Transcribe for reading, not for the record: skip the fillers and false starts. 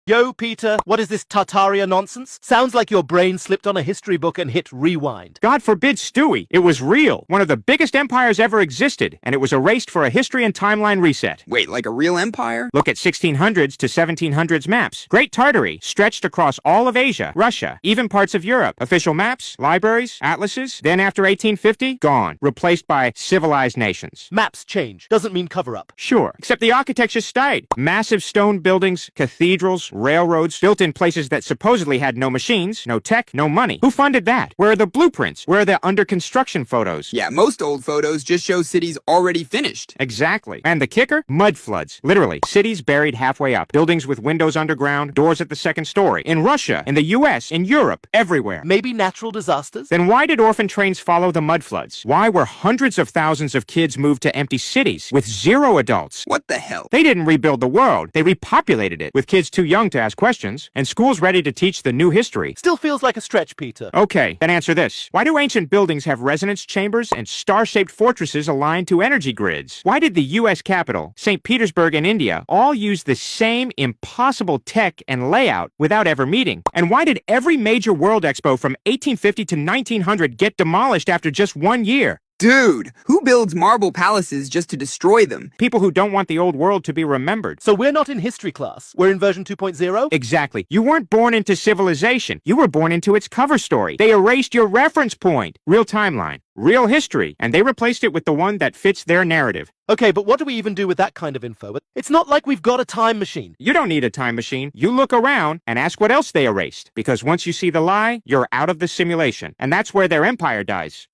Yo, Peter, what is this Tartaria nonsense? Sounds like your brain slipped on a history book and hit rewind. God forbid, Stewie. It was real. One of the biggest empires ever existed, and it was erased for a history and timeline reset. Wait, like a real empire? Look at 1600s to 1700s maps. Great Tartary stretched across all of Asia, Russia, even parts of Europe. Official maps, libraries, atlases. Then after 1850, gone. Replaced by civilized nations. Maps change. Doesn't mean cover-up. Sure, except the architecture stayed. Massive stone buildings, cathedrals, railroads, built in places that supposedly had no machines, no tech, no money. Who funded that? Where are the blueprints? Where are the under-construction photos? Yeah, most old photos just show cities already finished. Exactly. And the kicker? Mud floods. Literally, cities buried halfway up. Buildings with windows underground, doors at the second story. In Russia, in the US, in Europe, everywhere. Maybe natural disasters? Then why did orphan trains follow the mud floods? Why were hundreds of thousands of kids moved to empty cities with zero adults? What the hell? They didn't rebuild the world. They repopulated it with kids too young to ask questions and schools ready to teach the new history. Still feels like a stretch, Peter. Okay, then answer this. Why do ancient buildings have resonance chambers and star-shaped fortresses aligned to energy grids? Why did the U.S. Capitol, St. Petersburg, and India all use the same impossible tech and layout without ever meeting? And why did every major world expo from 1850 to 1900 get demolished after just 1 year? Dude, who builds marble palaces just to destroy them? People who don't want the old world to be remembered. So we're not in history class. We're in version 2.0? Exactly. You weren't born into civilization. You were born into its cover story. They erased your reference point. Real timeline. Real history. And they replaced it with the one that fits their narrative. Okay, but what do we even do with that kind of info? It's not like we've got a time machine. You don't need a time machine. You look around and ask what else they erased. Because once you see the lie, you're out of the simulation. And that's where their empire dies.